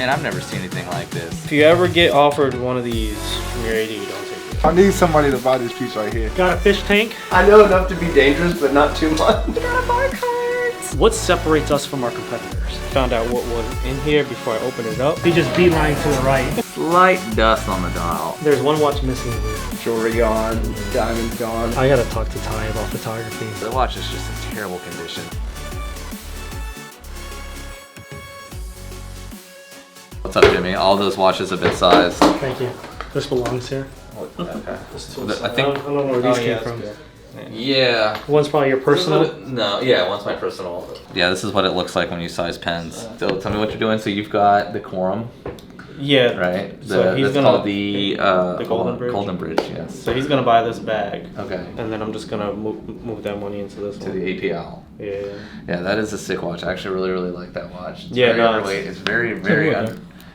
Man, I've never seen anything like this. If you ever get offered one of these from your AD, don't take it. I need somebody to buy this piece right here. Got a fish tank? I know enough to be dangerous, but not too much. Got a barcode. What separates us from our competitors? Found out what was in here before I opened it up. He just beeline to the right. Slight dust on the dial. There's one watch missing here. Jewelry gone, diamonds gone. I gotta talk to Ty about photography. The watch is just in terrible condition. What's up, Jimmy? All those watches have been sized. Thank you. This belongs here. Okay. I don't know where these came from. Yeah. One's probably your personal? No, yeah, one's my personal. Yeah, this is what it looks like when you size pens. So tell me what you're doing. So you've got the Quorum. Yeah. Right? So he's that's gonna, called the Golden Bridge? Golden Bridge, yes. So he's gonna buy this bag. Okay. And then I'm just gonna move that money into this To one. the APL. Yeah. Yeah, that is a sick watch. I actually really like that watch. It's Yeah, very no, underrated. It's very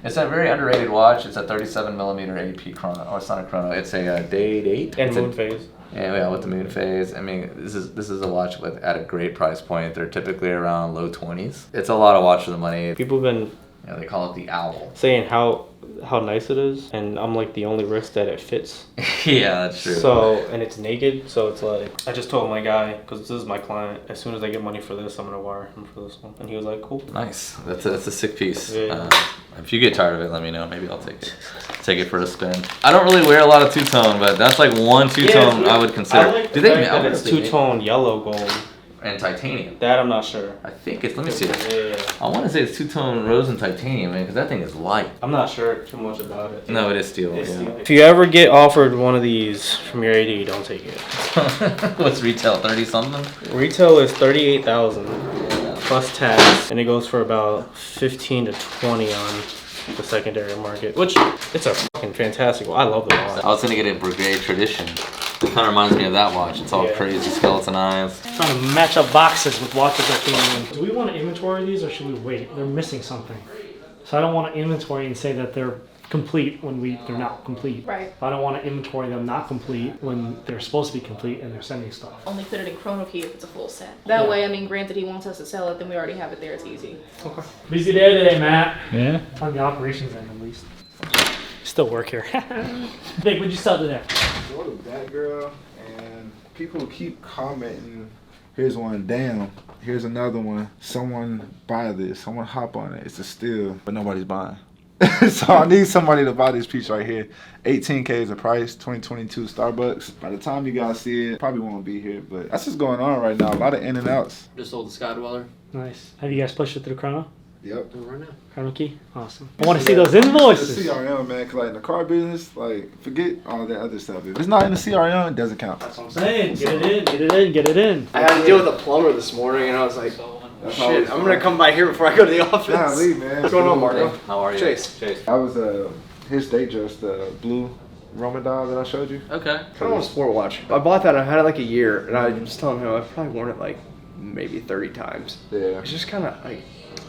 it's a very underrated watch. It's a 37mm AP chrono, or it's not a chrono. It's a date. And It's moon a, phase. Yeah, with the moon phase. I mean, this is a watch at a great price point. They're typically around low 20s. It's a lot of watch for the money. People have been They call it the owl. saying how nice it is, and I'm like the only risk that it fits. Yeah, that's true. So, and it's naked, so it's like, I just told my guy, because this is my client, as soon as I get money for this, I'm gonna wire him for this one. And he was like, cool. Nice. That's a sick piece. Yeah. If you get tired of it, let me know. Maybe I'll take it for a spin. I don't really wear a lot of two-tone, but that's like one two-tone I would consider. I like Do the they fact that it's two-tone yellow gold. and titanium? That I'm not sure. I think it's. Let me see. Yeah. I want to say it's two-tone rose and titanium, man, because that thing is light. I'm not sure too much about it. No, it is steel. It's Yeah. steel. If you ever get offered one of these from your AD, don't take it. What's retail? 30 something? Retail is 38,000 plus tax, and it goes for about 15 to 20 on the secondary market, which it's a fucking fantastic one. I love the watch. I was gonna get a Brigade Tradition. It kind of reminds me of that watch. It's all crazy skeleton eyes. Trying to match up boxes with watches that came in. Do we want to inventory these or should we wait? They're missing something. So I don't want to inventory and say that they're complete when they're not complete. Right. I don't want to inventory them not complete when they're supposed to be complete and they're sending stuff. Only put it in chrono key if it's a full set. That way, I mean, granted he wants us to sell it, then we already have it there, it's easy. Okay. Busy day today, Matt. Yeah? On the operations end, at least. Still work here. Vic, what'd you sell today? What a bad girl, and people keep commenting. Here's one, damn. Here's another one. Someone buy this. Someone hop on it. It's a steal, but nobody's buying. So I need somebody to buy this piece right here. 18K is the price, 2022 Starbucks. By the time you guys see it, probably won't be here, but that's what's going on right now. A lot of in and outs. Just sold the Sky Dweller. Nice. Have you guys pushed it through chrono? Yep. Right now. Chrono key? Awesome. I want to see those invoices. The CRM, man, because like in the car business, like, forget all that other stuff. If it's not in the CRM, it doesn't count. That's what I'm saying. Get it in, get it in, get it in. I had to deal with a plumber this morning, and I was like, shit, I'm gonna come by here before I go to the office. Nah, leave, man. What's going on, Marco? How are you? Chase. I was his date dress, the blue Roman dial that I showed you. Okay. I don't want a sport watch. I bought that, I had it like a year, and I was telling him I've probably worn it like maybe 30 times. Yeah. It's just kind of like,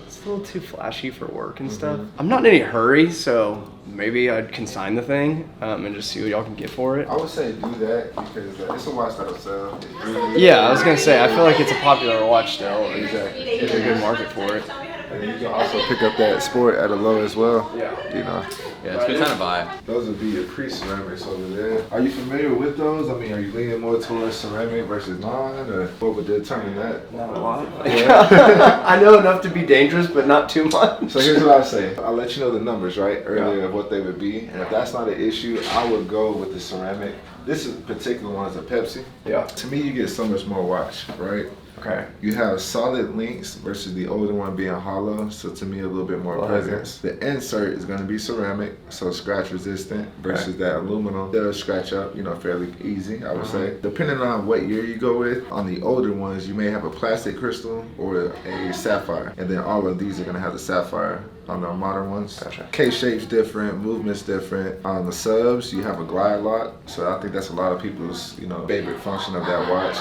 it's a little too flashy for work and stuff. I'm not in any hurry, so maybe I'd consign the thing and just see what y'all can get for it. I would say do that because it's a watch that'll sell. It's really, Yeah, I was gonna say, I feel like it's a popular watch still. Exactly. There's a good market for it. and then you can also pick up that sport at a low as well. Yeah. You know. Yeah, it's a good time to buy. Those would be your pre-ceramics over there. Are you familiar with those? I mean, are you leaning more towards ceramic versus non, or what would determine that? Not a lot. Yeah. I know enough to be dangerous, but not too much. So here's what I say. I'll let you know the numbers, right, earlier of what they would be. And if that's not an issue, I would go with the ceramic. This is particular one is a Pepsi. Yeah. To me, you get so much more watch, right? Okay. You have solid links versus the older one being hollow, so to me a little bit more presence. The insert is going to be ceramic, so scratch resistant, versus that aluminum. They'll scratch up, you know, fairly easy, I would say. Depending on what year you go with, on the older ones, you may have a plastic crystal or a sapphire, and then all of these are going to have the sapphire on the modern ones. Gotcha. Case shape's different, movement's different. On the subs, you have a glide lock, so I think that's a lot of people's, you know, favorite function of that watch.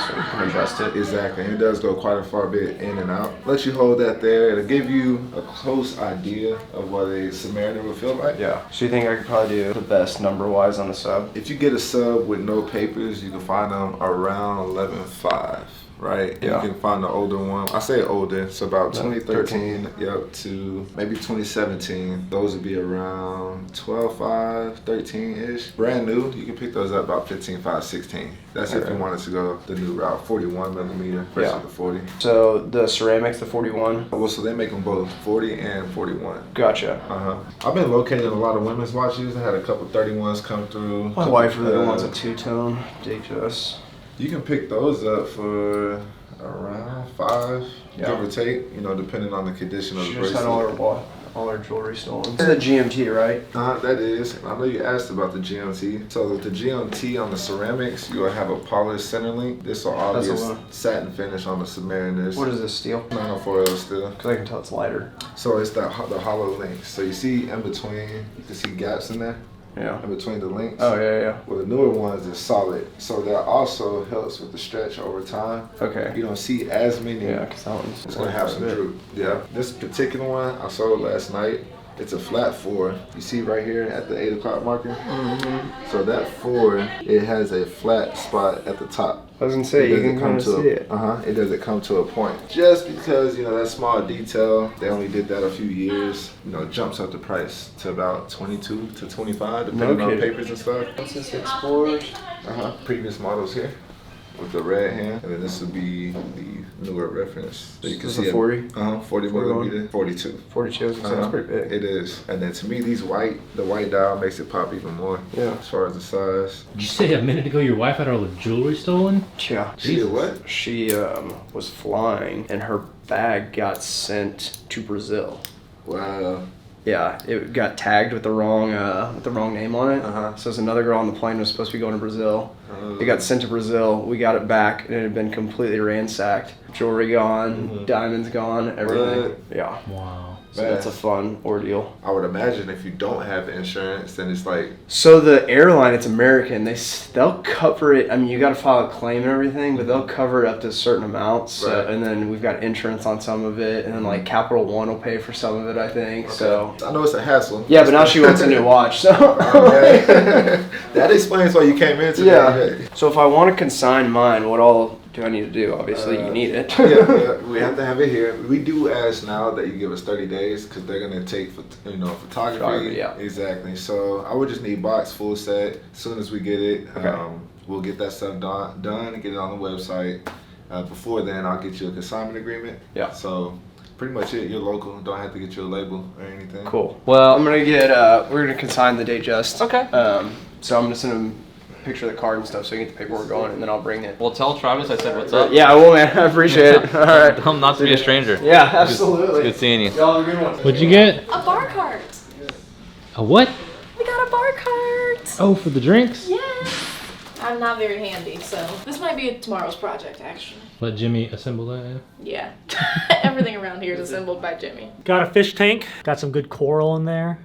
Adjust it. Exactly, and it does go quite a far bit in and out. Let you hold that there. It'll give you a close idea of what a Submariner would feel like. Yeah. So you think I could probably do the best number-wise on the sub? If you get a sub with no papers, you can find them around 11.5. right? Yeah. You can find the older one. I say older, it's about 2013, 13. yep, to maybe 2017. Those would be around 12.5, 13-ish. Brand new, you can pick those up about 15.5, 16. That's if you wanted to go the new route, 41 millimeter versus the 40. So the ceramics, the 41. Well, so they make them both 40 and 41. Gotcha. I've been locating a lot of women's watches. I had a couple 31s come through. My wife really wants a two-tone. Ridiculous. You can pick those up for around $5, give or take, you know, depending on the condition of the She just had bracelet. all her jewelry stolen. This is the GMT, right? That is. I know you asked about the GMT. So with the GMT on the ceramics, you will have a polished center link. This will all be a satin finish on the Submariners. What is this, steel? 904L steel. Because I can tell it's lighter. So it's the hollow links. So you see in between, you can see gaps in there. Yeah. In between the links. Oh, yeah. Well, the newer ones is solid. So that also helps with the stretch over time. Okay. You don't see as many. Yeah, because that one's It's gonna have some droop. Yeah. This particular one I sold last night. It's a flat 4. You see right here at the 8 o'clock marker? So that 4, it has a flat spot at the top. I was gonna say, you can kind of see it. It doesn't come to a point. Just because, you know, that small detail, they only did that a few years, you know, jumps up the price to about 22 to 25, depending on papers and stuff. What's this, Explorers? Previous models here with the red hand, and then this would be the newer reference. So you can This see is a 40? 40 millimeter, 42. 42, so that's pretty big. It is. And then to me, the white dial makes it pop even more. Yeah. As far as the size. Did you say a minute ago your wife had all the jewelry stolen? Yeah. She did what? She was flying and her bag got sent to Brazil. Wow. Yeah, it got tagged with the wrong name on it. So it's another girl on the plane who was supposed to be going to Brazil. It got sent to Brazil. We got it back, and it had been completely ransacked. Jewelry gone, diamonds gone, everything. What? Yeah. Wow. So that's a fun ordeal. I would imagine if you don't have insurance, then it's like. So the airline, it's American. They'll cover it. I mean, you got to file a claim and everything, but they'll cover it up to a certain amount. So, Right. and then we've got insurance on some of it, and then like Capital One will pay for some of it, I think. Okay. So. I know it's a hassle. Yeah, but now she wants a new watch. So. Okay. That explains why you came in today. Yeah. So if I want to consign mine, what all do I need to do? Obviously, you need it. Yeah, we have to have it here. We do ask now that you give us 30 days because they're gonna take, photography. Photography, yeah. Exactly. So I would just need box full set. As soon as we get it, we'll get that stuff done and get it on the website. Before then, I'll get you a consignment agreement. Yeah. So pretty much it. You're local. Don't have to get you a label or anything. Cool. Well, I'm gonna get. We're gonna consign the Datejust. Okay. So I'm gonna send him a picture of the card and stuff, so you get the paperwork going, and then I'll bring it. Well, tell Travis I said what's up. Yeah, I will, man. I appreciate it. All right. Tell him not to be a stranger. Yeah, absolutely. Good seeing you. Y'all have a good one. What'd you get? A bar cart. A what? We got a bar cart. Oh, for the drinks? Yes. I'm not very handy, so this might be tomorrow's project, actually. Let Jimmy assemble that. Yeah. Everything around here is assembled by Jimmy. Got a fish tank. Got some good coral in there.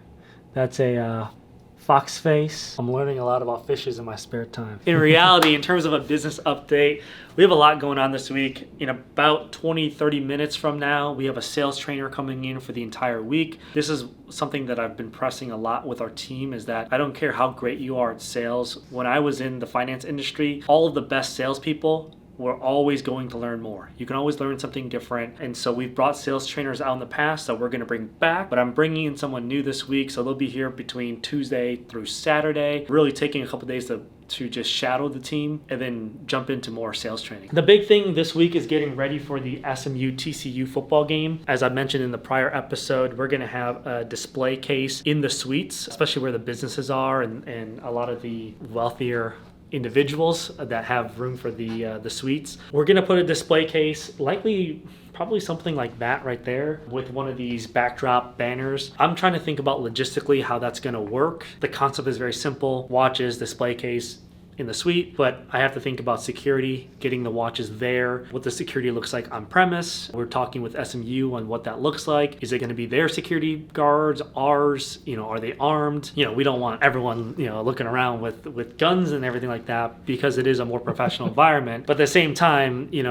That's a fox face. I'm learning a lot about fishes in my spare time. In reality, in terms of a business update, we have a lot going on this week. In about 20-30 minutes from now, we have a sales trainer coming in for the entire week. This is something that I've been pressing a lot with our team, is that I don't care how great you are at sales. When I was in the finance industry, all of the best salespeople we're always going to learn more. You can always learn something different. And so we've brought sales trainers out in the past that we're going to bring back, but I'm bringing in someone new this week. So they'll be here between Tuesday through Saturday, really taking a couple days to just shadow the team and then jump into more sales training. The big thing this week is getting ready for the SMU TCU football game. As I mentioned in the prior episode, we're going to have a display case in the suites, especially where the businesses are and a lot of the wealthier individuals that have room for the suites. We're gonna put a display case, probably something like that right there with one of these backdrop banners. I'm trying to think about logistically how that's gonna work. The concept is very simple: watches, display case in the suite, but I have to think about security, getting the watches there, what the security looks like on premise. We're talking with SMU on what that looks like. Is it going to be their security guards, ours? Are they armed? We don't want everyone, looking around with guns and everything like that, because it is a more professional environment. But at the same time, you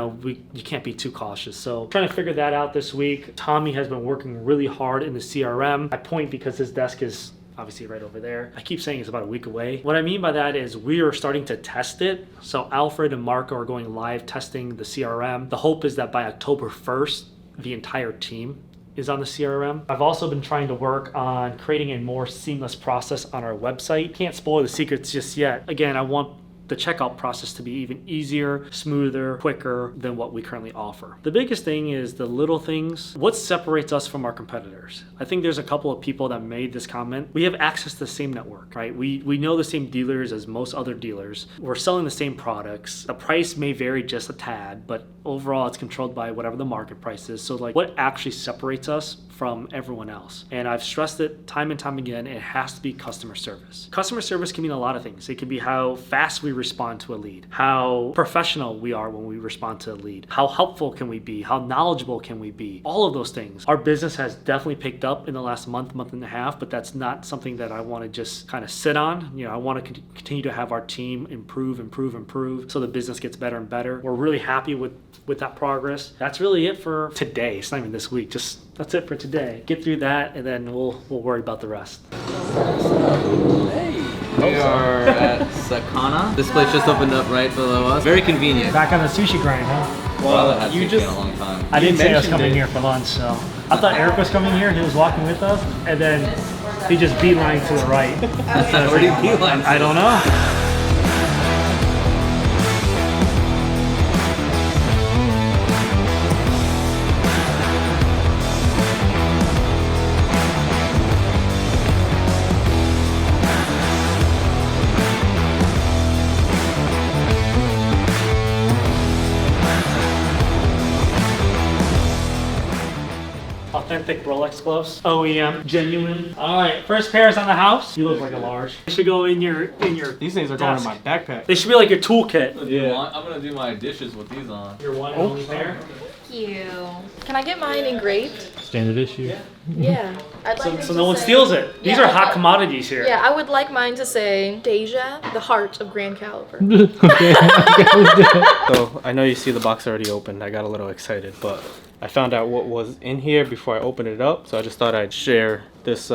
can't be too cautious. So trying to figure that out this week. Tommy has been working really hard in the CRM. I point because his desk is obviously right over there. I keep saying it's about a week away. What I mean by that is we are starting to test it. So Alfred and Marco are going live testing the CRM. The hope is that by October 1st, the entire team is on the CRM. I've also been trying to work on creating a more seamless process on our website. Can't spoil the secrets just yet. Again, I want the checkout process to be even easier, smoother, quicker than what we currently offer. The biggest thing is the little things. What separates us from our competitors? I think there's a couple of people that made this comment. We have access to the same network, right? We know the same dealers as most other dealers. We're selling the same products. The price may vary just a tad, but overall it's controlled by whatever the market price is. So like what actually separates us from everyone else? And I've stressed it time and time again, it has to be customer service. Customer service can mean a lot of things. It can be how fast we respond to a lead, how professional we are when we respond to a lead, how helpful can we be, how knowledgeable can we be, all of those things. Our business has definitely picked up in the last month and a half, but that's not something that I want to just kind of sit on. I want to continue to have our team improve so the business gets better and better. We're really happy with that progress. That's really it for today. It's not even this week, that's it for today. Get through that and then we'll worry about the rest. We are at Sakana. This place just opened up right below us. Very convenient. Back on the sushi grind, huh? Well, I haven't had sushi in a long time. I didn't say I was coming here for lunch, so I thought Eric was coming here. He was walking with us, and then he just beelined to the right. Where do you beeline? I don't know. Authentic Rolex gloves. OEM. Genuine. Alright, first pair is on the house. You look like a large. They should go in your These things are going in my backpack. They should be like your toolkit. Yeah. I'm gonna do my dishes with these on. Your one and only pair. Thank you. Can I get mine engraved? Standard issue. Yeah. I'd like So no one steals it. These are hot commodities here. Yeah, I would like mine to say Deja, the heart of Grand Caliber. So I know you see the box already opened. I got a little excited, but I found out what was in here before I opened it up. So I just thought I'd share this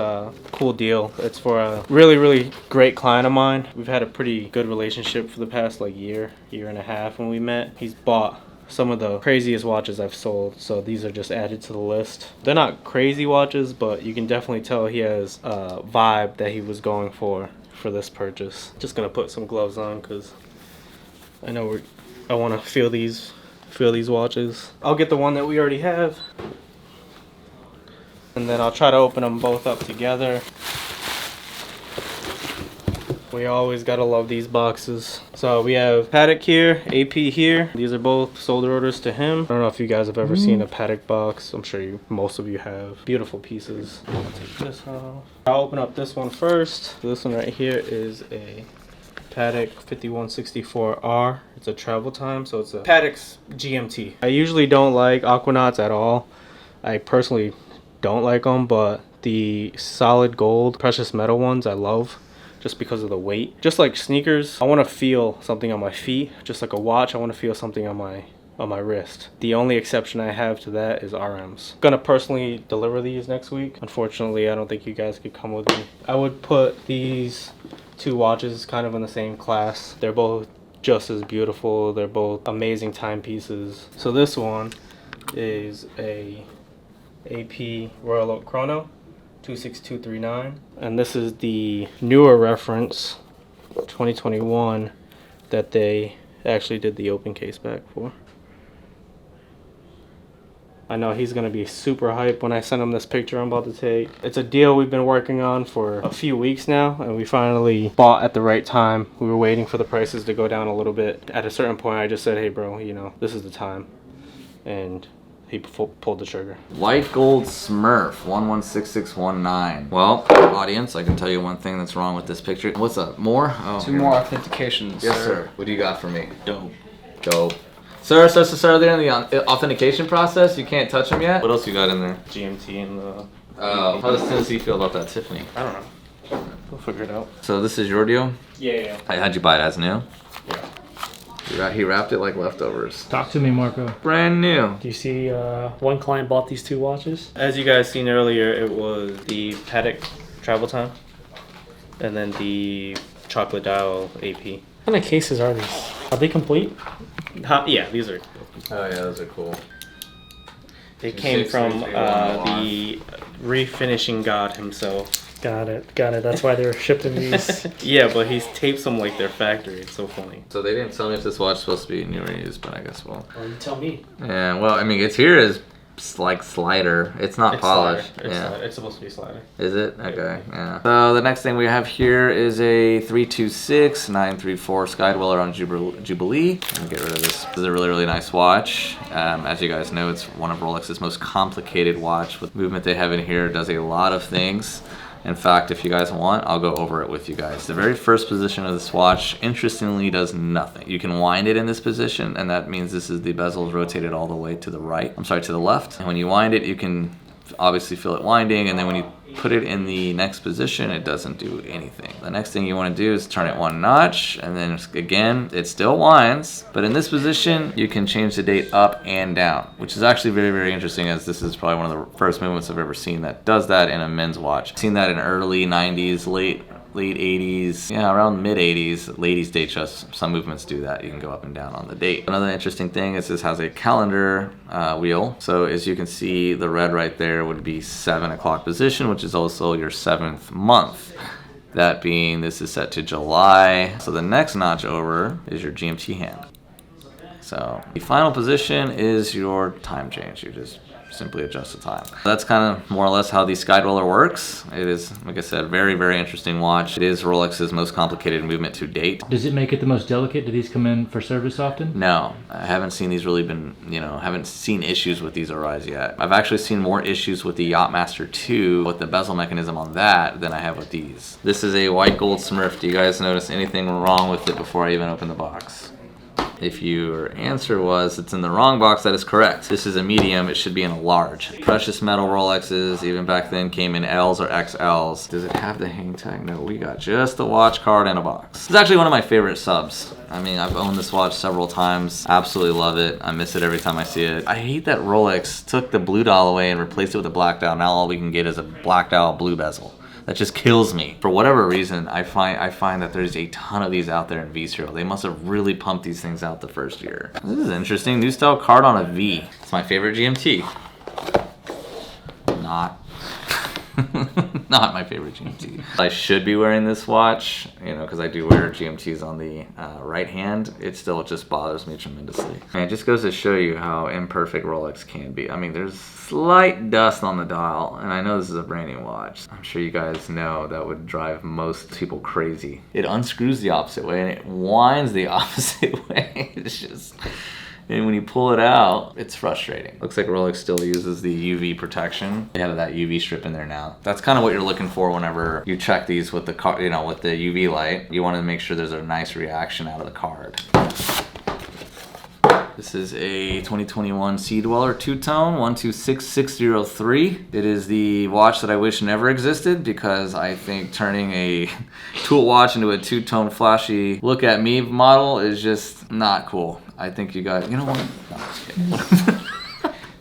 cool deal. It's for a really great client of mine. We've had a pretty good relationship for the past year and a half when we met. He's bought some of the craziest watches I've sold, so these are just added to the list. They're not crazy watches, but you can definitely tell he has a vibe that he was going for this purchase. Just gonna put some gloves on because I know I want to feel these watches. I'll get the one that we already have, and then I'll try to open them both up together. We always gotta love these boxes. So we have Patek here, AP here. These are both sold orders to him. I don't know if you guys have ever seen a Patek box. I'm sure most of you have. Beautiful pieces. I'll take this off. I'll open up this one first. This one right here is a Patek 5164R. It's a travel time, so it's a Patek's GMT. I usually don't like Aquanauts at all. I personally don't like them, but the solid gold precious metal ones I love, just because of the weight. Just like sneakers, I want to feel something on my feet. Just like a watch, I want to feel something on my wrist. The only exception I have to that is RMs. Gonna personally deliver these next week. Unfortunately, I don't think you guys could come with me. I would put these two watches kind of in the same class. They're both just as beautiful. They're both amazing timepieces. So this one is a AP Royal Oak Chrono 26239, and this is the newer reference 2021 that they actually did the open case back for. I know he's gonna be super hyped when I send him this picture I'm about to take. It's a deal we've been working on for a few weeks now, and we finally bought at the right time. We were waiting for the prices to go down a little bit. At a certain point I just said, hey bro, this is the time, and he pulled the trigger. White gold Smurf 116619. Well, audience, I can tell you one thing that's wrong with this picture. What's up? More? Oh, Two more authentications. Yes, sir. What do you got for me? Dope. Sir, they're in the authentication process. You can't touch them yet. What else you got in there? GMT and the... How does Tennessee feel about that Tiffany? I don't know. We'll figure it out. So this is your deal? Yeah. How'd you buy it? As new? Yeah. He wrapped it like leftovers. Talk to me, Marco. Brand new. Do you see one client bought these two watches? As you guys seen earlier, it was the Patek Travel Time. and then the chocolate dial AP. What kind of cases are these? Are they complete? Yeah, these are. Oh yeah, those are cool. They came from the refinishing god himself. Got it. That's why they're shipped in these. Yeah, but he's taped them like their factory. It's so funny. So they didn't tell me if this watch is supposed to be new or used, but I guess Well, you tell me. Yeah, well, I mean, it's here as like slider. It's not polished. Slider. Yeah. It's supposed to be slider. Is it? Okay, yeah. So the next thing we have here is a 326-934 Skydweller on Jubilee. Let me get rid of this. This is a really, really nice watch. As you guys know, it's one of Rolex's most complicated watch. With movement they have in here, it does a lot of things. In fact, if you guys want, I'll go over it with you guys. The very first position of this watch, interestingly, does nothing. You can wind it in this position, and that means this is the bezel is rotated all the way to the right. I'm sorry, to the left. And when you wind it, you can obviously feel it winding, and then when you put it in the next position, it doesn't do anything. The next thing you want to do is turn it one notch, and then again, it still winds, but in this position, you can change the date up and down, which is actually very, very interesting, as this is probably one of the first movements I've ever seen that does that in a men's watch. I've seen that in early 90s, late 80s, yeah, around mid 80s. Ladies date just some movements do that. You can go up and down on the date. Another interesting thing is this has a calendar wheel. So as you can see, the red right there would be 7 o'clock position, which is also your 7th month. That being, this is set to July. So the next notch over is your GMT hand. So the final position is your time change. You just simply adjust the time. That's kind of more or less how the Skydweller works. It is, like I said, very, very interesting watch. It is Rolex's most complicated movement to date. Does it make it the most delicate? Do these come in for service often? No, I haven't seen these really been, haven't seen issues with these arise yet. I've actually seen more issues with the Yachtmaster 2 with the bezel mechanism on that than I have with these. This is a white gold Smurf. Do you guys notice anything wrong with it before I even open the box? If your answer was it's in the wrong box, that is correct. This is a medium, it should be in a large. Precious metal Rolexes, even back then, came in L's or XLs. Does it have the hang tag? No, we got just the watch card in a box. It's actually one of my favorite subs. I mean, I've owned this watch several times. Absolutely love it. I miss it every time I see it. I hate that Rolex took the blue dial away and replaced it with a black dial. Now all we can get is a black dial blue bezel. That just kills me. For whatever reason, I find that there's a ton of these out there in V-Serial. They must have really pumped these things out the first year. This is interesting. New style card on a V. It's my favorite GMT. Not. Not my favorite GMT. I should be wearing this watch, because I do wear GMTs on the right hand. It still just bothers me tremendously. And it just goes to show you how imperfect Rolex can be. I mean, there's slight dust on the dial, and I know this is a brand new watch. I'm sure you guys know that would drive most people crazy. It unscrews the opposite way, and it winds the opposite way. It's just... And when you pull it out, it's frustrating. Looks like Rolex still uses the UV protection. They have that UV strip in there now. That's kind of what you're looking for whenever you check these with the with the UV light. You want to make sure there's a nice reaction out of the card. This is a 2021 Sea Dweller two-tone 126603. It is the watch that I wish never existed, because I think turning a tool watch into a two-tone flashy look at me model is just not cool. I think you got, what? No, I'm just kidding.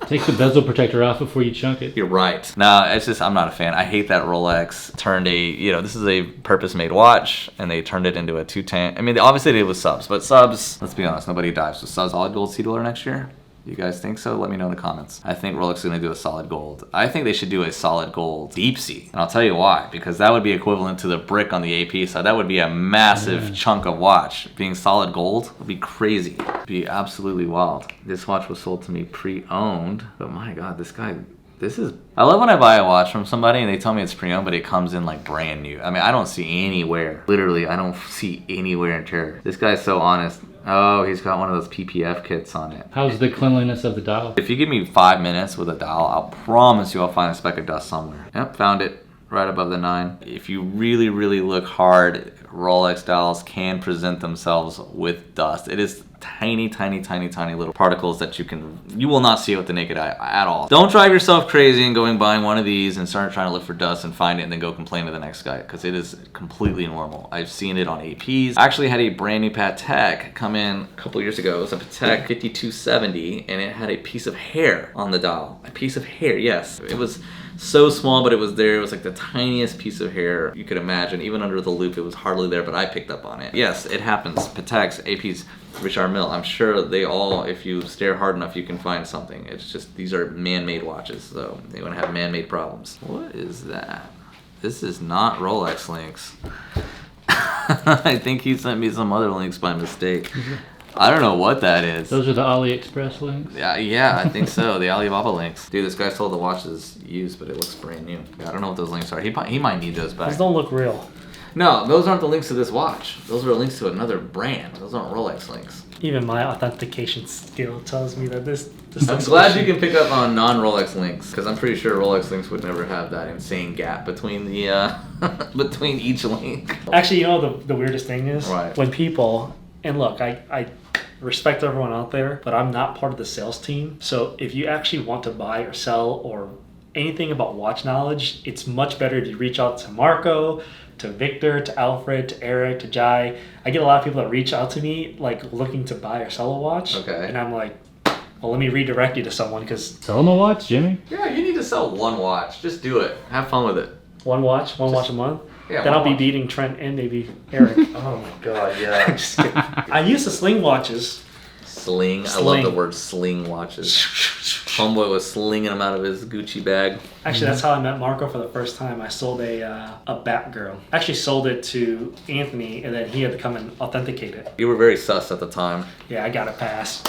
Take the bezel protector off before you chunk it. You're right. No, it's just, I'm not a fan. I hate that Rolex turned this is a purpose-made watch, and they turned it into a two-tone. I mean, obviously they did with subs, but subs, let's be honest, nobody dives with subs. Solid gold Sea Dweller next year? You guys think so? Let me know in the comments. I think Rolex is going to do a solid gold. I think they should do a solid gold deep sea. And I'll tell you why. Because that would be equivalent to the brick on the AP side. That would be a massive chunk of watch. Being solid gold would be crazy. It'd be absolutely wild. This watch was sold to me pre-owned. But my God, I love when I buy a watch from somebody and they tell me it's pre-owned, but it comes in like brand new. I mean, I don't see anywhere. Literally, I don't see anywhere in here. This guy's so honest. Oh, he's got one of those PPF kits on it. How's the cleanliness of the dial? If you give me 5 minutes with a dial, I'll promise you I'll find a speck of dust somewhere. Yep, found it. Right above the 9. If you really, really look hard, Rolex dials can present themselves with dust. It is tiny little particles that you will not see with the naked eye at all. Don't drive yourself crazy and going buying one of these and start trying to look for dust and find it and then go complain to the next guy, because it is completely normal. I've seen it on APs. I actually had a brand new Patek come in a couple years ago. It was a Patek 5270 and it had a piece of hair on the dial. A piece of hair, yes. It was so small, but it was there. It was like the tiniest piece of hair you could imagine. Even under the loop, it was hardly there, but I picked up on it. Yes, it happens. Pateks, APs, Richard Mille, I'm sure they all, if you stare hard enough, you can find something. It's just, these are man-made watches, so they're gonna have man-made problems. What is that? This is not Rolex links. I think he sent me some other links by mistake. I don't know what that is. Those are the AliExpress links? Yeah, I think so. The Alibaba links. Dude, this guy sold the watch is used, but it looks brand new. I don't know what those links are. He might need those back. Those don't look real. No, those aren't the links to this watch. Those are links to another brand. Those aren't Rolex links. Even my authentication skill tells me that this I'm looks glad fishy. you can pick up on non-Rolex links, because I'm pretty sure Rolex links would never have that insane gap between the between each link. Actually, you know the weirdest thing is? Right. When people, and look, I respect everyone out there, but I'm not part of the sales team. So if you actually want to buy or sell or anything about watch knowledge, it's much better if you reach out to Marco, to Victor, to Alfred, to Eric, to Jai. I get a lot of people that reach out to me like looking to buy or sell a watch. Okay. And I'm like, well, let me redirect you to someone, because Sell them a watch, Jimmy? Yeah, you need to sell one watch. Just do it. Have fun with it. one watch a month. Yeah, Then one I'll be watch. beating Trent and maybe Eric. Oh my god, yeah. Just kidding. I used to sling watches. Sling. I love Sling. the word sling watches. Homeboy was slinging them out of his Gucci bag. Actually, that's how I met Marco for the first time. I sold a Batgirl. Actually sold it to Anthony, and then he had to come and authenticate it. You were very sus at the time. Yeah, I got it passed.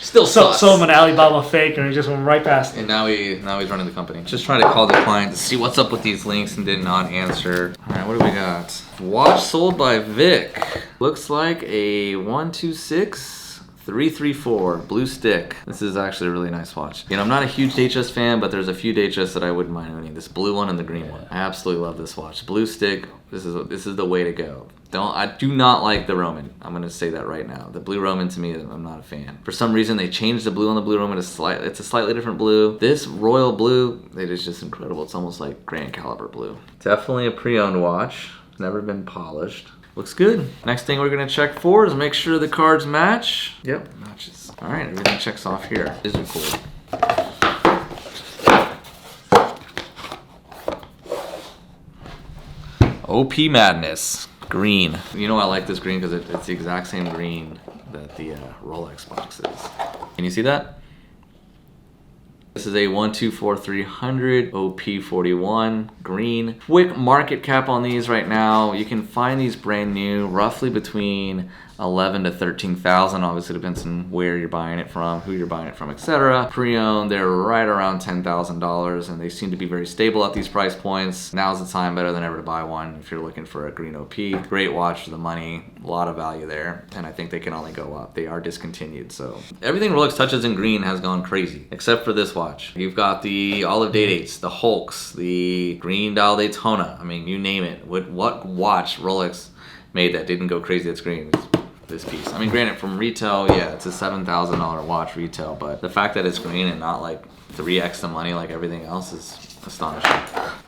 Still sus. So I'm an Alibaba fake, and he just went right past it. And now he's running the company. Just trying to call the client to see what's up with these links and did not answer. All right, what do we got? Watch sold by Vic. Looks like a 126-334 blue stick. This is actually a really nice watch. You know, I'm not a huge Datejust fan, but there's a few Datejusts that I wouldn't mind owning. This blue one and the green one. I absolutely love this watch. Blue stick. This is the way to go. I do not like the Roman. I'm gonna say that right now. The blue Roman, to me, I'm not a fan. For some reason, they changed the blue on the blue Roman. It's a slightly different blue. This royal blue, it is just incredible. It's almost like Grand Caliber blue. Definitely a pre-owned watch. Never been polished. Looks good. Next thing we're gonna check for is make sure the cards match. Yep, matches. All right, everything checks off here. These are cool. OP Madness. Green. You know I like this green because it's the exact same green that the Rolex box is. Can you see that? This is a 124300 OP41 green. Quick market cap on these right now. You can find these brand new, roughly between 11 to 13,000. Obviously, it depends on where you're buying it from, who you're buying it from, etc. Pre-owned, they're right around $10,000, and they seem to be very stable at these price points. Now's the time, better than ever, to buy one if you're looking for a green OP. Great watch for the money, a lot of value there, and I think they can only go up. They are discontinued, so everything Rolex touches in green has gone crazy, except for this watch. You've got the Olive Day-Dates, the Hulks, the Green Dial Daytona. I mean, you name it. What watch Rolex made that didn't go crazy at green? This piece. I mean, granted, from retail, yeah, it's a $7,000 watch retail, but the fact that it's green and not like 3x the money like everything else is astonishing.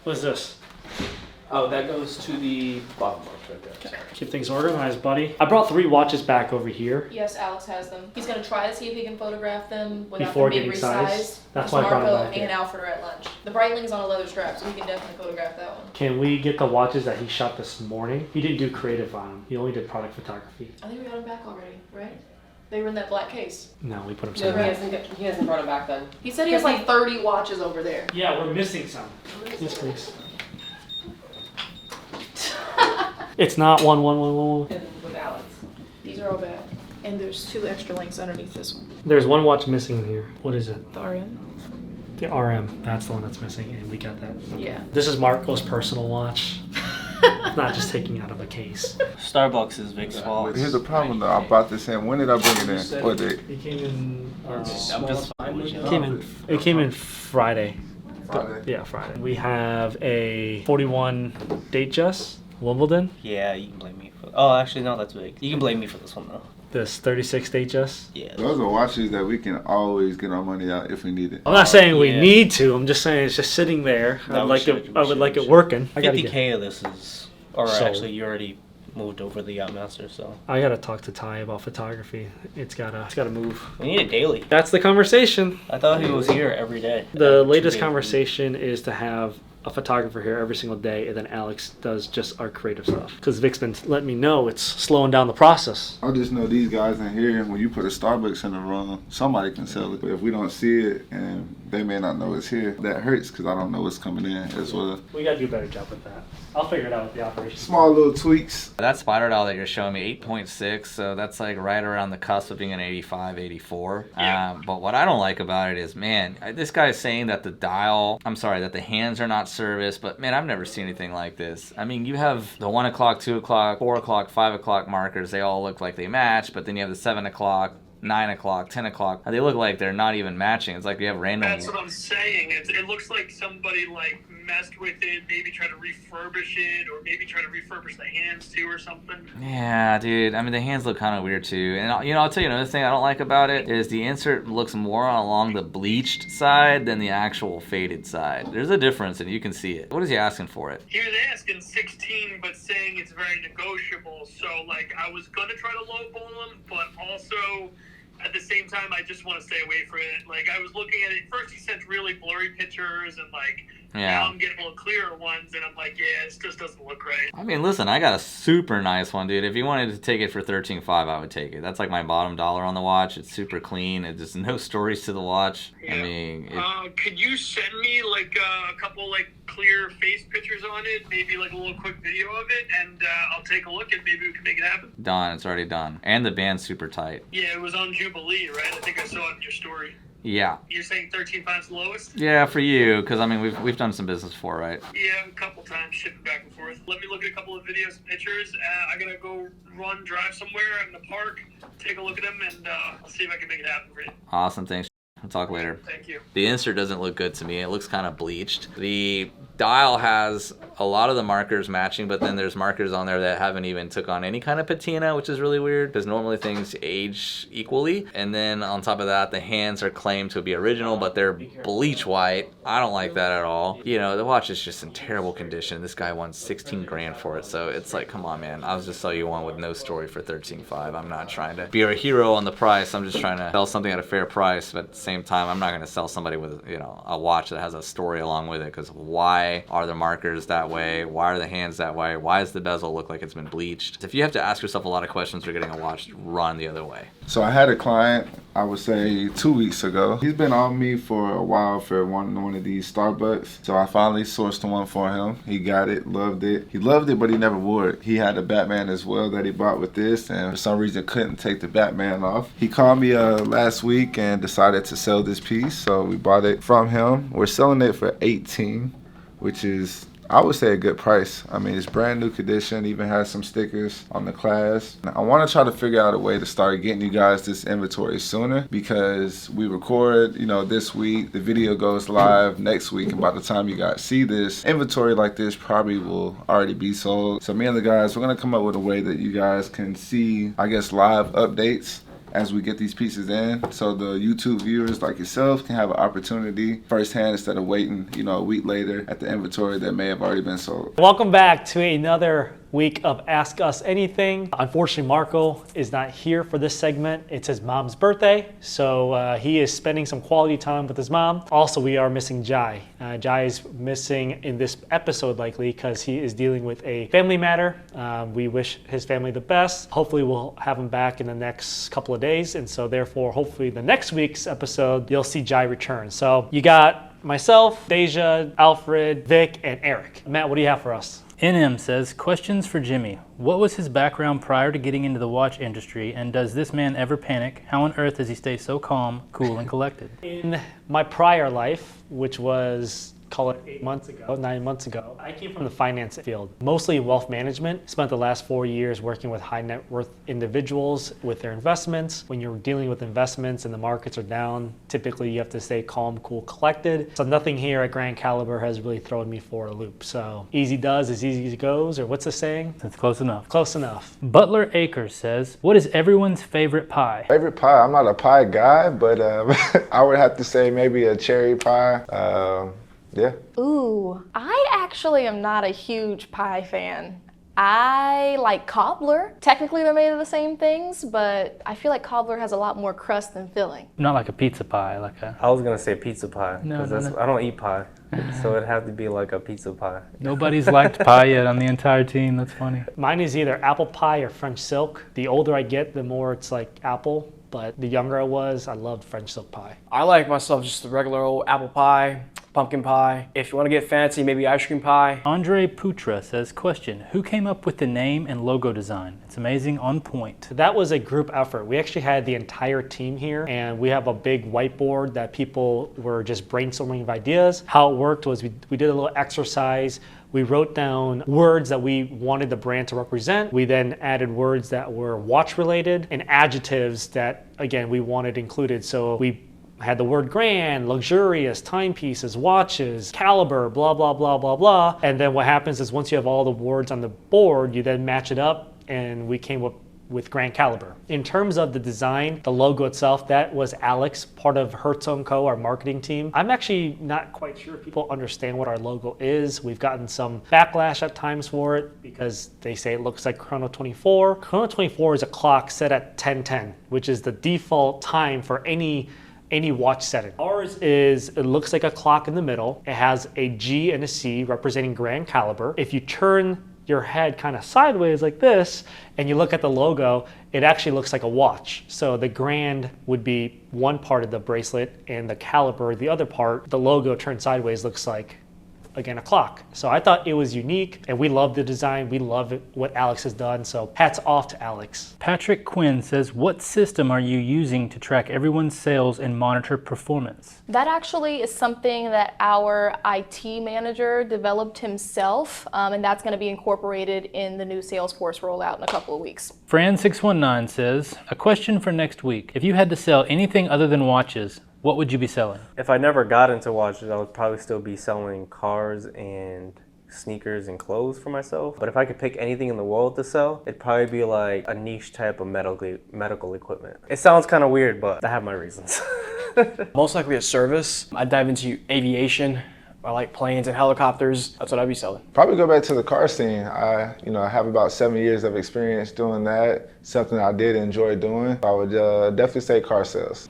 What's this? Oh, that goes to the bottom box right there. Keep things organized, buddy. I brought 3 watches back over here. Yes, Alex has them. He's gonna try to see if he can photograph them without Before them being getting sized? resized. That's Because why I brought it Marco back here. and Alfred are at lunch. The Breitling's on a leather strap, so he can definitely photograph that one. Can we get the watches that he shot this morning? He didn't do creative on them. He only did product photography. I think we got them back already, right? They were in that black case. No, we put them No, somewhere. he hasn't brought it back then. He said he has like 30 watches over there. Yeah, we're missing some. Yes, please. It's not 1111. With Alex. These are all bad. And there's 2 extra links underneath this one. There's one watch missing here. What is it? The RM? The RM. That's the one that's missing, and we got that. Yeah. This is Marco's personal watch. Not just taking out of a case. Starbucks is Vic's fault. But here's the problem though. I bought this in. When did I bring it in? What day? It came in. I'm just fine with It came in Friday. Friday. Yeah, Friday. We have a 41 Datejust Wimbledon. Yeah, you can blame me for. Oh, actually, no, that's Vic. You can blame me for this one though. This 36 HS. Yeah. Those are watches that we can always get our money out if we need it. I'm not saying we Yeah. need to. I'm just saying it's just sitting there. No, I'd we like should, it. we I would should, like we it should. working. I gotta 50K of this is, or Sold. actually, you already moved over the Yachtmaster, so I gotta talk to Ty about photography. It's gotta move. we need it daily. That's the conversation. I thought he was here every day. The 2 latest days a week. conversation is to have a photographer here every single day, and then Alex does just our creative stuff. Because Vic's been letting me know it's slowing down the process. I just know these guys in here, when you put a Starbucks in the room, somebody can sell it. But if we don't see it and they may not know it's here, that hurts because I don't know what's coming in as well. We gotta do a better job with that. I'll figure it out with the operation. Small little tweaks. That spider doll that you're showing me, 8.6, so that's like right around the cusp of being an 85, 84. But what I don't like about it is, man, this guy's saying that that the hands are not serviced, but man, I've never seen anything like this. I mean, you have the 1 o'clock, 2 o'clock, 4 o'clock, 5 o'clock markers, they all look like they match, but then you have the 7 o'clock, 9 o'clock, 10 o'clock. They look like they're not even matching. It's like you have random. That's what I'm saying. It looks like somebody like messed with it, maybe try to refurbish it, or maybe try to refurbish the hands too, or something. Yeah, dude. I mean, the hands look kind of weird too. And I'll tell you another thing I don't like about it is the insert looks more along the bleached side than the actual faded side. There's a difference, and you can see it. What is he asking for it? He was asking 16, but saying it's very negotiable. So like, I was gonna try to lowball him, but also at the same time, I just want to stay away from it. Like, I was looking at it first. He sent really blurry pictures, and like, now I'm getting a little clearer ones, and I'm like, yeah, it just doesn't look right. I mean, listen, I got a super nice one, dude. If you wanted to take it for $13.5, I would take it. That's like my bottom dollar on the watch. It's super clean. It's just no stories to the watch. Yeah. I mean, could you send me like a couple like clear face pictures on it, maybe like a little quick video of it, and I'll take a look and maybe we can make it happen. done. It's already done. And the band's super tight. Yeah, it was on Jubilee, right? I think I saw it in your story. Yeah. You're saying 13.5's the lowest? Yeah, for you, because I mean, we've done some business before, right? Yeah, a couple times shipping back and forth. Let me look at a couple of videos and pictures. I gotta go drive somewhere in the park, take a look at them, and I'll see if I can make it happen for you. Awesome, thanks. We'll talk later. Thank you. The insert doesn't look good to me. It looks kind of bleached. The dial has a lot of the markers matching, but then there's markers on there that haven't even took on any kind of patina, which is really weird because normally things age equally. And then on top of that, the hands are claimed to be original, but they're bleach white. I don't like that at all. You know, the watch is just in terrible condition. This guy won 16 grand for it. So it's like, come on, man. I'll just sell you one with no story for 13.5. I'm not trying to be a hero on the price. I'm just trying to sell something at a fair price, but at the same time, I'm not going to sell somebody with, you know, a watch that has a story along with it, because why are the markers that way? Why are the hands that way? Why does the bezel look like it's been bleached? If you have to ask yourself a lot of questions for getting a watch, run the other way. So I had a client, I would say 2 weeks ago. He's been on me for a while for one of these Starbucks. So I finally sourced one for him. He got it, loved it. He loved it, but he never wore it. He had a Batman as well that he bought with this, and for some reason couldn't take the Batman off. He called me last week and decided to sell this piece. So we bought it from him. We're selling it for 18, which is, I would say, a good price. I mean, it's brand new condition, even has some stickers on the clasp. I want to try to figure out a way to start getting you guys this inventory sooner, because we record, you know, this week, the video goes live next week, and by the time you guys see this, inventory like this probably will already be sold. So me and the guys, we're going to come up with a way that you guys can see, I guess, live updates as we get these pieces in, so the YouTube viewers like yourself can have an opportunity firsthand instead of waiting, you know, a week later at the inventory that may have already been sold. Welcome back to another week of Ask Us Anything. Unfortunately, Marco is not here for this segment. It's his mom's birthday, so he is spending some quality time with his mom. Also, we are missing Jai. Jai is missing in this episode likely because he is dealing with a family matter. We wish his family the best. Hopefully, we'll have him back in the next couple of days, and so therefore, hopefully the next week's episode, you'll see Jai return. So you got myself, Deja, Alfred, Vic, and Eric. Matt, what do you have for us? NM says, questions for Jimmy. What was his background prior to getting into the watch industry, and does this man ever panic? How on earth does he stay so calm, cool, and collected? In my prior life, which was call it 8 months ago, 9 months ago. I came from the finance field, mostly wealth management. Spent the last 4 years working with high net worth individuals with their investments. When you're dealing with investments and the markets are down, typically you have to stay calm, cool, collected. So nothing here at Grand Caliber has really thrown me for a loop. So easy does as easy as it goes, or what's the saying? That's close enough. Close enough. Butler Akers says, what is everyone's favorite pie? Favorite pie? I'm not a pie guy, but I would have to say maybe a cherry pie. Yeah. Ooh, I actually am not a huge pie fan. I like cobbler. Technically they're made of the same things, but I feel like cobbler has a lot more crust than filling. Not like a pizza pie, like a... I was gonna say pizza pie. No, no. I don't eat pie, so it'd have to be like a pizza pie. Nobody's liked pie yet on the entire team. That's funny. Mine is either apple pie or French silk. The older I get, the more it's like apple. But the younger I was, I loved French silk pie. I like myself just the regular old apple pie, pumpkin pie. If you want to get fancy, maybe ice cream pie. Andre Putra says, question, who came up with the name and logo design? It's amazing, on point. That was a group effort. We actually had the entire team here, and we have a big whiteboard that people were just brainstorming of ideas. How it worked was we did a little exercise. We wrote down words that we wanted the brand to represent. We then added words that were watch related and adjectives that, again, we wanted included. So we had the word grand, luxurious, timepieces, watches, caliber, blah, blah, blah, blah, blah. And then what happens is once you have all the words on the board, you then match it up, and we came up with Grand Caliber. In terms of the design, the logo itself, that was Alex, part of Hertz & Co., our marketing team. I'm actually not quite sure if people understand what our logo is. We've gotten some backlash at times for it because they say it looks like Chrono 24. Chrono 24 is a clock set at 10:10, which is the default time for any watch setting. Ours is, it looks like a clock in the middle. It has a G and a C representing Grand Caliber. If you turn your head kind of sideways like this and you look at the logo, it actually looks like a watch. So the grand would be one part of the bracelet and the caliber, the other part, the logo turned sideways looks like, again, a clock. So I thought it was unique, and we love the design. We love what Alex has done. So hats off to Alex. Patrick Quinn says, what system are you using to track everyone's sales and monitor performance? That actually is something that our IT manager developed himself, and that's going to be incorporated in the new Salesforce rollout in a couple of weeks. Fran619 says, a question for next week. If you had to sell anything other than watches, what would you be selling? If I never got into watches, I would probably still be selling cars and sneakers and clothes for myself. But if I could pick anything in the world to sell, it'd probably be like a niche type of medical equipment. It sounds kind of weird, but I have my reasons. Most likely a service. I'd dive into aviation. I like planes and helicopters. That's what I'd be selling. Probably go back to the car scene. I have about 7 years of experience doing that. Something I did enjoy doing. I would definitely say car sales.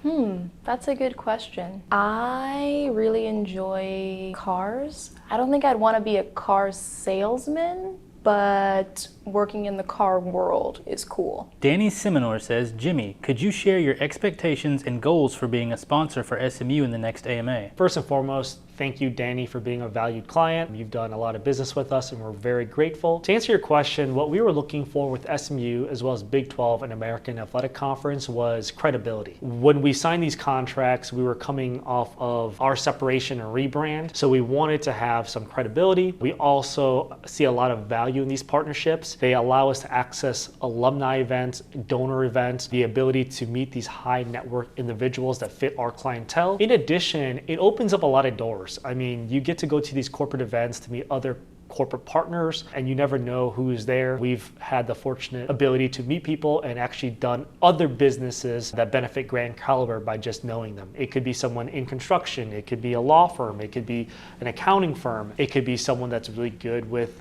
That's a good question. I really enjoy cars. I don't think I'd want to be a car salesman, but working in the car world is cool. Danny Seminor says, Jimmy, could you share your expectations and goals for being a sponsor for SMU in the next AMA? First and foremost, thank you, Danny, for being a valued client. You've done a lot of business with us, and we're very grateful. To answer your question, what we were looking for with SMU, as well as Big 12 and American Athletic Conference, was credibility. When we signed these contracts, we were coming off of our separation and rebrand, so we wanted to have some credibility. We also see a lot of value in these partnerships. They allow us to access alumni events, donor events, the ability to meet these high net worth individuals that fit our clientele. In addition, it opens up a lot of doors. I mean, you get to go to these corporate events to meet other corporate partners, and you never know who's there. We've had the fortunate ability to meet people and actually done other businesses that benefit Grand Caliber by just knowing them. It could be someone in construction, it could be a law firm, it could be an accounting firm, it could be someone that's really good with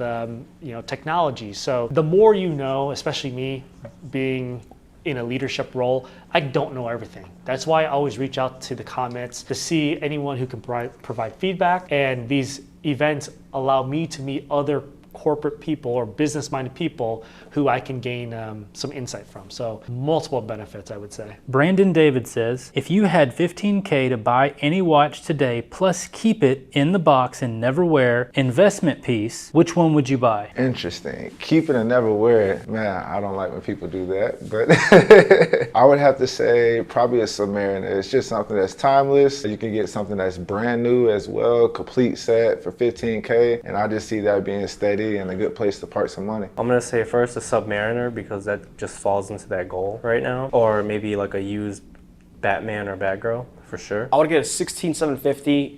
technology. So the more you know, especially me being in a leadership role, I don't know everything. That's why I always reach out to the comments to see anyone who can provide feedback. And these events allow me to meet other corporate people or business-minded people who I can gain some insight from. So multiple benefits, I would say. Brandon David says, if you had $15K to buy any watch today, plus keep it in the box and never wear, investment piece, which one would you buy? Interesting. Keep it and never wear it. Man, I don't like when people do that, but I would have to say probably a Submariner. It's just something that's timeless. You can get something that's brand new as well, complete set for $15K, and I just see that being steady and a good place to park some money. I'm gonna say first a Submariner because that just falls into that goal right now, or maybe like a used Batman or Batgirl for sure. I would get a 16750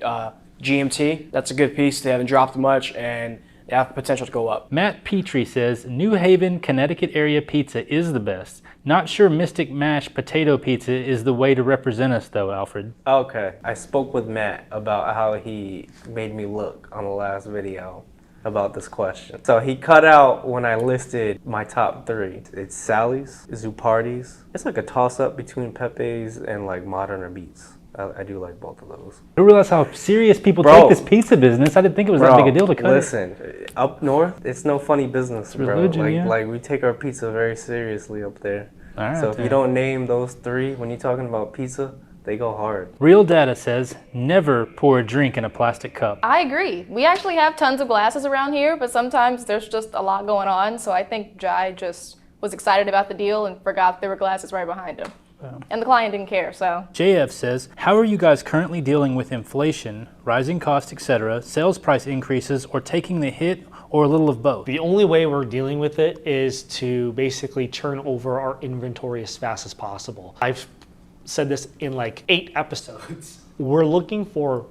GMT. That's a good piece. They haven't dropped much and they have potential to go up. Matt Petrie says, New Haven, Connecticut area pizza is the best. Not sure Mystic Mash potato pizza is the way to represent us though, Alfred. Okay, I spoke with Matt about how he made me look on the last video about this question. So he cut out when I listed my top 3. It's Sally's, Zupardi's. It's like a toss-up between Pepe's and like Modern or Beats. I do like both of those. I don't realize how serious people take this pizza business. I didn't think it was that big a deal to cut listen, up north, it's no funny business, bro. Religion, like we take our pizza very seriously up there. All right, so if you don't name those 3 when you're talking about pizza, they go hard. Real Data says, never pour a drink in a plastic cup. I agree. We actually have tons of glasses around here, but sometimes there's just a lot going on. So I think Jai just was excited about the deal and forgot there were glasses right behind him. And the client didn't care, so. JF says, how are you guys currently dealing with inflation, rising costs, etc., sales price increases, or taking the hit, or a little of both? The only way we're dealing with it is to basically turn over our inventory as fast as possible. I've said this in like 8 episodes. We're looking for,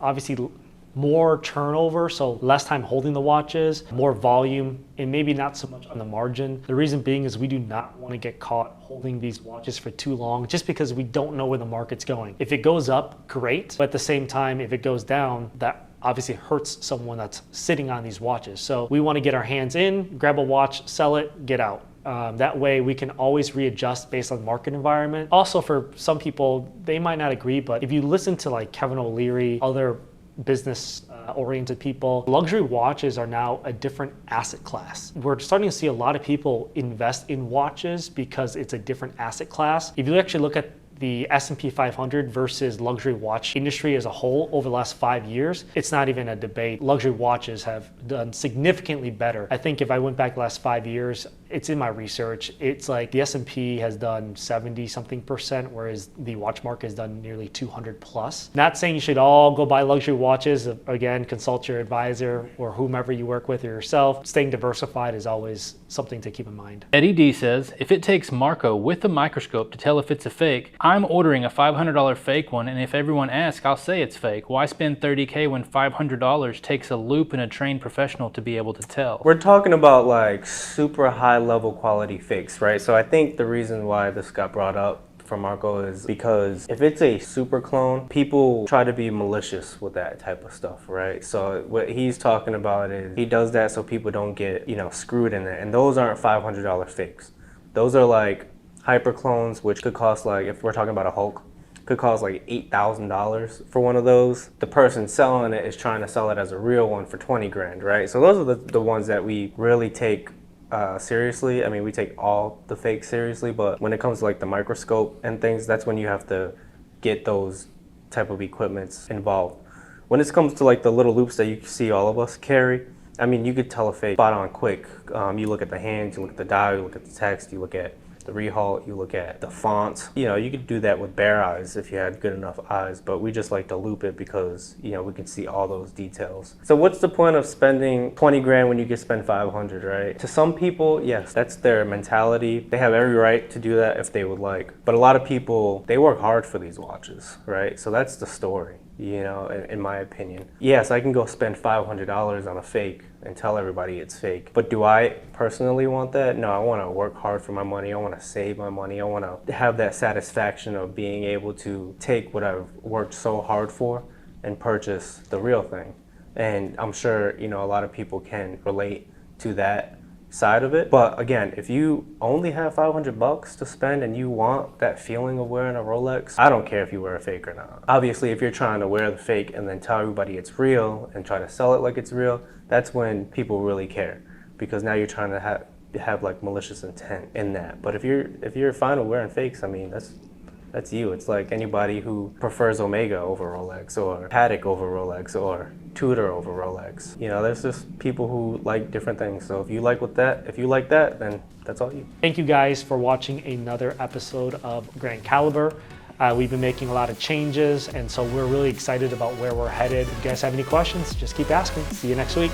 obviously, more turnover, so less time holding the watches, more volume, and maybe not so much on the margin. The reason being is we do not want to get caught holding these watches for too long just because we don't know where the market's going. If it goes up, great, but at the same time, if it goes down, that obviously hurts someone that's sitting on these watches. So we want to get our hands in, grab a watch, sell it, get out. That way we can always readjust based on market environment. Also, for some people, they might not agree, but if you listen to like Kevin O'Leary, other business oriented people, luxury watches are now a different asset class. We're starting to see a lot of people invest in watches because it's a different asset class. If you actually look at the S&P 500 versus luxury watch industry as a whole over the last 5 years, it's not even a debate. Luxury watches have done significantly better. I think if I went back the last 5 years, it's in my research, it's like the S&P has done 70-something%, whereas the watch market has done nearly 200 plus. Not saying you should all go buy luxury watches. Again, consult your advisor or whomever you work with or yourself. Staying diversified is always something to keep in mind. Eddie D says, if it takes Marco with a microscope to tell if it's a fake, I'm ordering a $500 fake one, and if everyone asks, I'll say it's fake. Why spend $30K when $500 takes a loop and a trained professional to be able to tell? We're talking about like super high level quality fakes, right? So I think the reason why this got brought up from Marco is because if it's a super clone, people try to be malicious with that type of stuff, right? So what he's talking about is he does that so people don't get, screwed in it. And those aren't $500 fakes. Those are like hyper clones, which could cost like, if we're talking about a Hulk, could cost like $8,000 for one of those. The person selling it is trying to sell it as a real one for 20 grand, right? So those are the ones that we really take seriously. I mean, we take all the fakes seriously, but when it comes to like the microscope and things, that's when you have to get those type of equipments involved. When it comes to like the little loops that you see all of us carry, I mean, you could tell a fake spot on quick. You look at the hands, you look at the dial, you look at the text, you look at the rehalt, you look at the fonts. You could do that with bare eyes if you had good enough eyes, but we just like to loop it because, we can see all those details. So what's the point of spending 20 grand when you could spend 500, right? To some people, yes, that's their mentality. They have every right to do that if they would like. But a lot of people, they work hard for these watches, right? So that's the story, in my opinion. Yes, I can go spend $500 on a fake and tell everybody it's fake. But do I personally want that? No, I want to work hard for my money. I want to save my money. I want to have that satisfaction of being able to take what I've worked so hard for and purchase the real thing. And I'm sure, a lot of people can relate to that side of it. But again, if you only have $500 to spend and you want that feeling of wearing a Rolex, I don't care if you wear a fake or not. Obviously, if you're trying to wear the fake and then tell everybody it's real and try to sell it like it's real, that's when people really care, because now you're trying to have like malicious intent in that. But if you're fine with wearing fakes, I mean, that's you. It's like anybody who prefers Omega over Rolex, or Patek over Rolex, or Tudor over Rolex. You know, there's just people who like different things. So if you like that, then that's all you. Thank you guys for watching another episode of Grand Caliber. We've been making a lot of changes, and so we're really excited about where we're headed. If you guys have any questions, just keep asking. See you next week.